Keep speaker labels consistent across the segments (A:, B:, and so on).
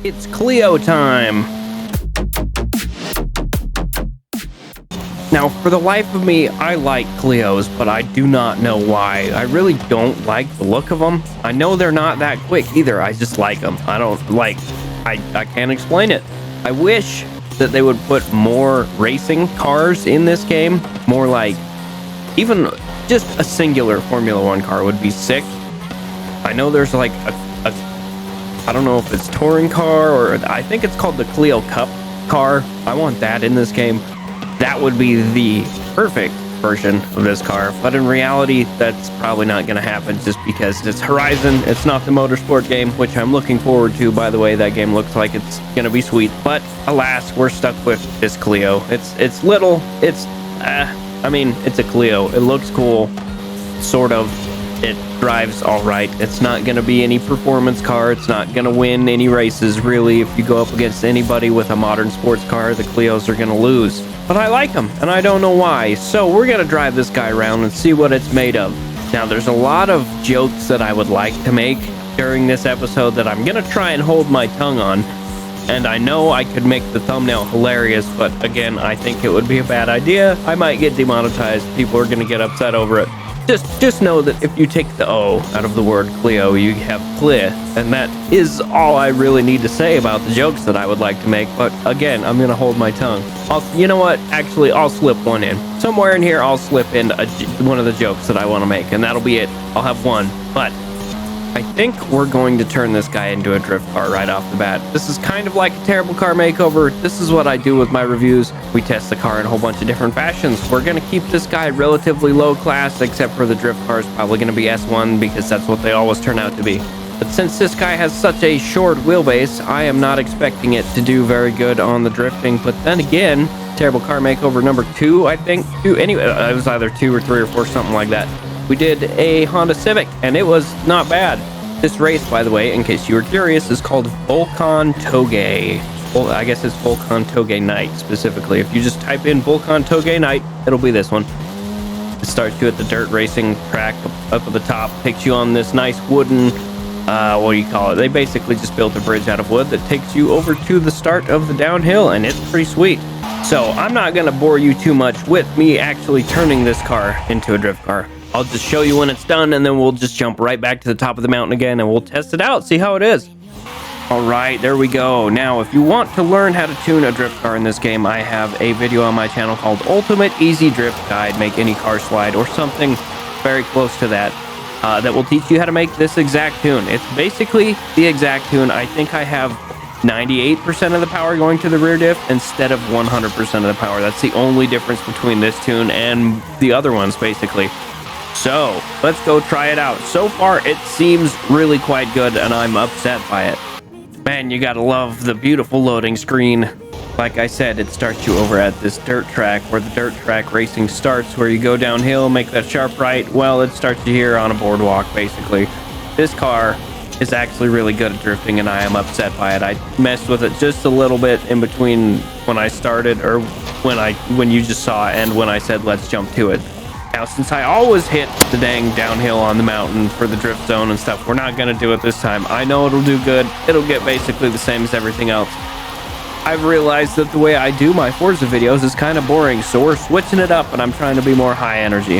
A: It's Clio time! Now, for the life of me, I like Clios, but I do not know why. I really don't like the look of them. I know they're not that quick either. I just like them. I can't explain it. I wish that they would put more racing cars in this game. More like, even just a singular Formula 1 car would be sick. I know there's like I don't know if it's touring car or I think it's called the Clio Cup car. I want that in this game. That would be the perfect version of this car, but in reality, that's probably not going to happen just because it's Horizon. It's not the motorsport game, which I'm looking forward to. By the way, that game looks like it's going to be sweet, but alas, we're stuck with this Clio. It's little. It's a Clio. It looks cool, sort of. It drives all right. It's not going to be any performance car. It's not going to win any races, really. If you go up against anybody with a modern sports car, the Clios are going to lose. But I like them, and I don't know why. So we're going to drive this guy around and see what it's made of. Now, there's a lot of jokes that I would like to make during this episode that I'm going to try and hold my tongue on. And I know I could make the thumbnail hilarious, but again, I think it would be a bad idea. I might get demonetized. People are going to get upset over it. Just know that if you take the O out of the word Clio, you have Cli, and that is all I really need to say about the jokes that I would like to make. But again, I'm gonna hold my tongue. You know what? Actually, I'll slip one in. Somewhere in here, I'll slip in one of the jokes that I want to make, and that'll be it. I'll have one. But I think we're going to turn this guy into a drift car right off the bat. This is kind of like a terrible car makeover. This is what I do with my reviews. We test the car in a whole bunch of different fashions. We're going to keep this guy relatively low class, except for the drift car is probably going to be S1 because that's what they always turn out to be. But since this guy has such a short wheelbase, I am not expecting it to do very good on the drifting. But then again, terrible car makeover number 2, I think. Anyway, it was either 2 or 3 or 4, something like that. We did a Honda Civic, and it was not bad. This race, by the way, in case you were curious, is called Volcan Toge. Well, I guess it's Volcan Toge Night, specifically. If you just type in Volcan Toge Night, it'll be this one. It starts you at the dirt racing track up at the top, takes you on this nice wooden, what do you call it? They basically just built a bridge out of wood that takes you over to the start of the downhill, and it's pretty sweet. So I'm not going to bore you too much with me actually turning this car into a drift car. I'll just show you when it's done, and then we'll just jump right back to the top of the mountain again, and we'll test it out, see how it is. All right, there we go. Now, if you want to learn how to tune a drift car in this game, I have a video on my channel called Ultimate Easy Drift Guide, Make Any Car Slide, or something very close to that, that will teach you how to make this exact tune. It's basically the exact tune. I think I have 98% of the power going to the rear diff instead of 100% of the power. That's the only difference between this tune and the other ones, basically. So, let's go try it out. So far, it seems really quite good, and I'm upset by it. Man, you gotta love the beautiful loading screen. Like I said, it starts you over at this dirt track, where the dirt track racing starts, where you go downhill, make that sharp right. Well, it starts you here on a boardwalk, basically. This car is actually really good at drifting, and I am upset by it. I messed with it just a little bit in between when I started, or when you just saw, and when I said, let's jump to it. Now, since I always hit the dang downhill on the mountain for the drift zone and stuff, we're not going to do it this time. I know it'll do good. It'll get basically the same as everything else. I've realized that the way I do my Forza videos is kind of boring, so we're switching it up, and I'm trying to be more high energy.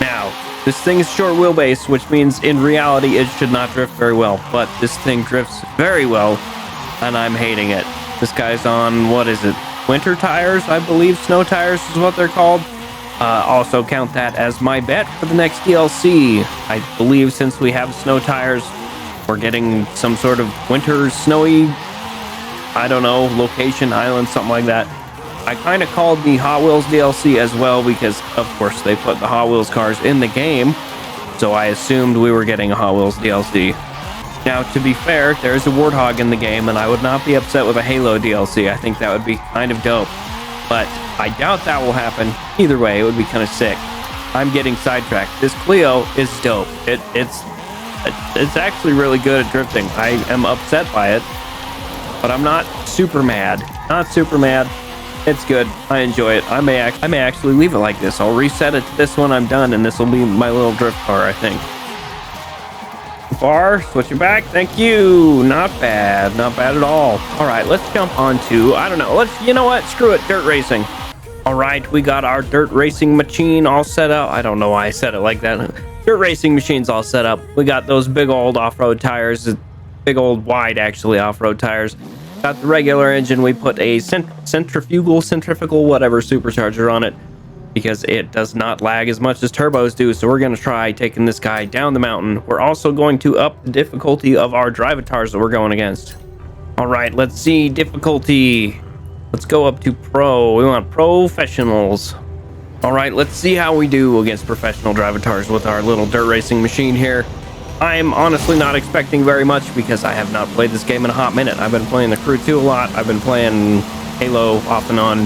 A: Now, this thing is short wheelbase, which means in reality it should not drift very well, but this thing drifts very well, and I'm hating it. This guy's on, what is it, winter tires, I believe? Snow tires is what they're called. Also count that as my bet for the next DLC. I believe since we have snow tires, we're getting some sort of winter snowy, I don't know, location, island, something like that. I kind of called the Hot Wheels DLC as well because, of course, they put the Hot Wheels cars in the game, so I assumed we were getting a Hot Wheels DLC. Now, to be fair, there's a Warthog in the game, and I would not be upset with a Halo DLC. I think that would be kind of dope. But I doubt that will happen. Either way, it would be kind of sick. I'm getting sidetracked. This Clio is dope. It's actually really good at drifting. I am upset by it, but I'm not super mad. Not super mad. It's good. I enjoy it. I may actually leave it like this. I'll reset it to this when I'm done, and this will be my little drift car, I think. Far, switch it back. Thank you. Not bad. Not bad at all. All right, let's jump onto, I don't know. You know what? Screw it. Dirt racing. All right, we got our dirt racing machine all set up. I don't know why I said it like that. Dirt racing machine's all set up. We got those big old off-road tires, big old wide actually off-road tires. Got the regular engine. We put a centrifugal, whatever supercharger on it because it does not lag as much as turbos do. So we're going to try taking this guy down the mountain. We're also going to up the difficulty of our drivatars that we're going against. All right, let's see difficulty. Let's go up to pro. We want professionals. All right, let's see how we do against professional drivatars with our little dirt racing machine here. I'm honestly not expecting very much because I have not played this game in a hot minute. I've been playing the Crew 2 a lot. I've been playing Halo off and on.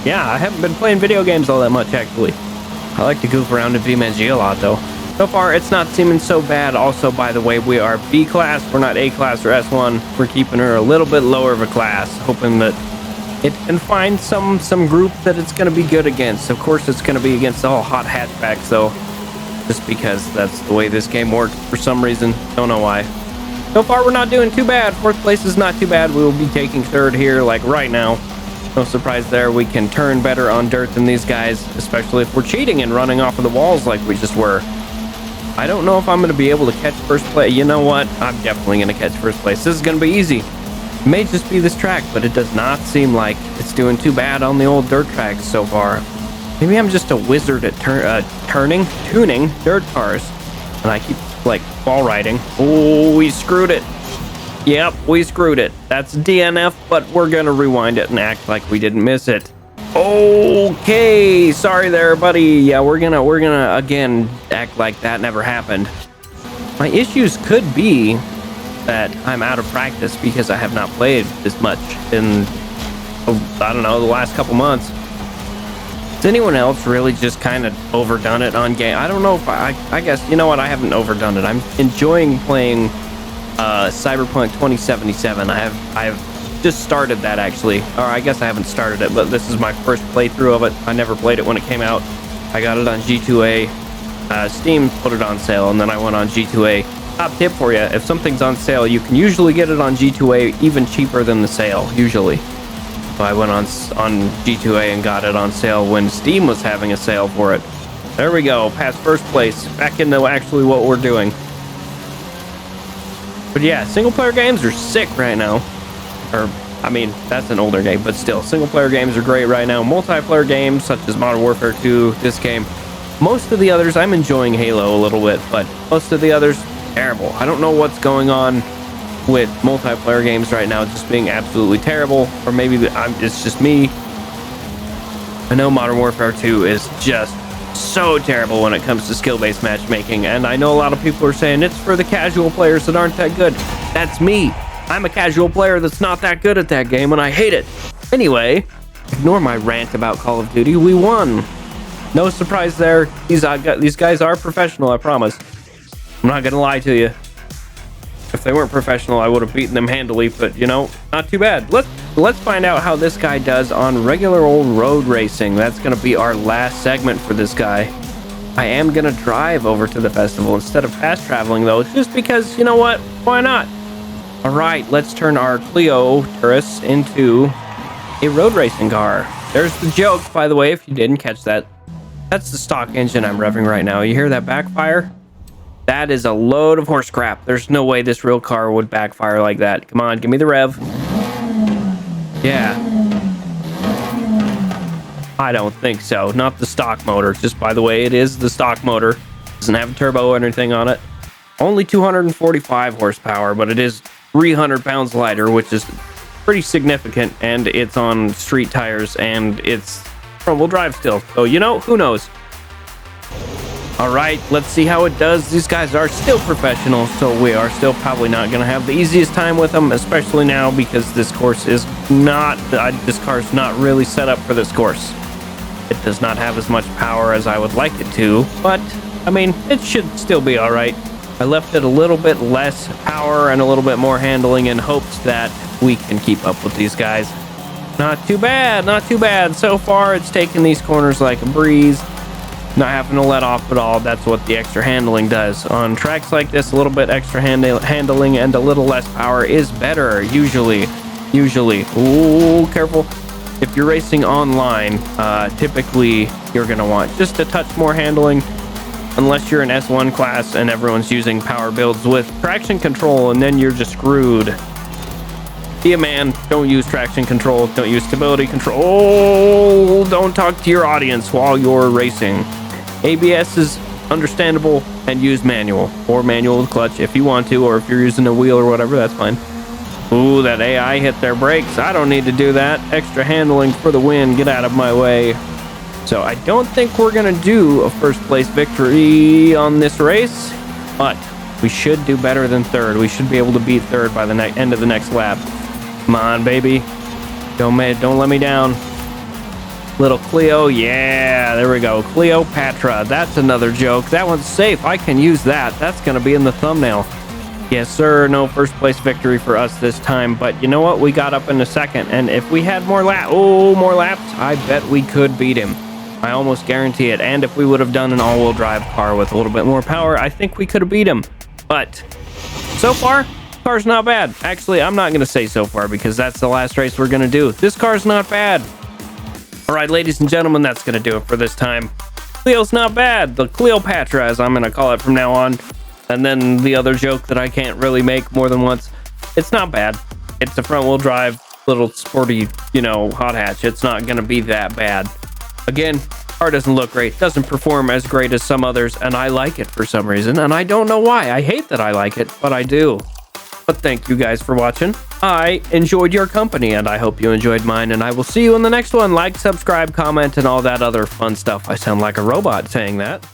A: Yeah, I haven't been playing video games all that much, actually. I like to goof around in BeamNG a lot, though. So far, it's not seeming so bad. Also, by the way, we are B class. We're not A class or S1. We're keeping her a little bit lower of a class, hoping that it can find some group that it's going to be good against. Of course, it's going to be against all hot hatchbacks, though. Just because that's the way this game works for some reason. Don't know why. So far, we're not doing too bad. Fourth place is not too bad. We will be taking third here, like right now. No surprise there. We can turn better on dirt than these guys, especially if we're cheating and running off of the walls like we just were. I don't know if I'm going to be able to catch first place. You know what? I'm definitely going to catch first place. This is going to be easy. It may just be this track, but it does not seem like it's doing too bad on the old dirt tracks so far. Maybe I'm just a wizard at tuning dirt cars, and I keep like ball riding. Oh, we screwed it. Yep, we screwed it. That's DNF, but we're gonna rewind it and act like we didn't miss it. Okay, sorry there, buddy. Yeah, we're gonna again act like that never happened. My issues could be that I'm out of practice because I have not played as much in, I don't know, the last couple months. Has anyone else really just kind of overdone it on game? I don't know if I guess, you know what, I haven't overdone it. I'm enjoying playing Cyberpunk 2077. I've just started that actually. Or I guess I haven't started it, but this is my first playthrough of it. I never played it when it came out. I got it on G2A. Steam put it on sale, and then I went on G2A. Top tip for you, if something's on sale, you can usually get it on G2A even cheaper than the sale, usually. So I went on G2A and got it on sale when Steam was having a sale for it. There we go, past first place, back into actually what we're doing. But yeah, single player games are sick right now. Or, I mean, that's an older game, but still, single player games are great right now. Multiplayer games such as Modern Warfare 2, this game. Most of the others, I'm enjoying Halo a little bit, but most of the others, terrible. I don't know what's going on with multiplayer games right now just being absolutely terrible, or maybe it's just me. I know Modern Warfare 2 is just so terrible when it comes to skill-based matchmaking, and I know a lot of people are saying it's for the casual players that aren't that good. That's me. I'm a casual player that's not that good at that game, and I hate it. Anyway, ignore my rant about Call of Duty. We won. No surprise there. These guys are professional, I promise. I'm not gonna lie to you. If they weren't professional, I would have beaten them handily, but you know, not too bad. Let's find out how this guy does on regular old road racing. That's gonna be our last segment for this guy. I am gonna drive over to the festival instead of fast traveling though, just because, you know what, why not? All right, let's turn our Clio Terrace into a road racing car. There's the joke, by the way, if you didn't catch that. That's the stock engine I'm revving right now. You hear that backfire? That is a load of horse crap. There's no way this real car would backfire like that. Come on, give me the rev. Yeah. I don't think so. Not the stock motor. Just by the way, it is the stock motor. Doesn't have a turbo or anything on it. Only 245 horsepower, but it is 300 pounds lighter, which is pretty significant. And it's on street tires, and it's front-wheel drive still. So, you know, who knows? All right, let's see how it does. These guys are still professionals, so we are still probably not going to have the easiest time with them, especially now because this course is not, this car's not really set up for this course. It does not have as much power as I would like it to, but, I mean, it should still be all right. I left it a little bit less power and a little bit more handling in hopes that we can keep up with these guys. Not too bad, not too bad. So far, it's taken these corners like a breeze. not having to let off at all. That's what the extra handling does. On tracks like this, a little bit extra handling and a little less power is better, usually. Ooh, careful. If you're racing online, typically you're gonna want just a touch more handling, unless you're an S1 class and everyone's using power builds with traction control, and then you're just screwed. Be a man, don't use traction control, don't use stability control. Oh, don't talk to your audience while you're racing. ABS is understandable, and use manual, or manual with clutch if you want to, or if you're using a wheel or whatever, that's fine. Ooh, that AI hit their brakes. I don't need to do that. Extra handling for the win. Get out of my way. So I don't think we're gonna do a first place victory on this race, but we should do better than third. We should be able to beat third by the end of the next lap. Come on, baby. Don't let me down. Little Clio, yeah, there we go. Clio Patra, that's another joke. That one's safe. I can use that. That's gonna be in the thumbnail. Yes, sir. No first place victory for us this time, but you know what? We got up in a second, and if we had more laps, I bet we could beat him. I almost guarantee it. And if we would have done an all-wheel drive car with a little bit more power, I think we could have beat him. But so far, car's not bad. Actually, I'm not going to say so far because that's the last race we're going to do. This car's not bad. All right, ladies and gentlemen, that's going to do it for this time. Clio's not bad. The Cleopatra, as I'm going to call it from now on. And then the other joke that I can't really make more than once. It's not bad. It's a front-wheel drive, little sporty, hot hatch. It's not going to be that bad. Again, car doesn't look great, doesn't perform as great as some others, and I like it for some reason, and I don't know why. I hate that I like it, but I do. But thank you guys for watching. I enjoyed your company, and I hope you enjoyed mine, and I will see you in the next one. Like, subscribe, comment, and all that other fun stuff. I sound like a robot saying that.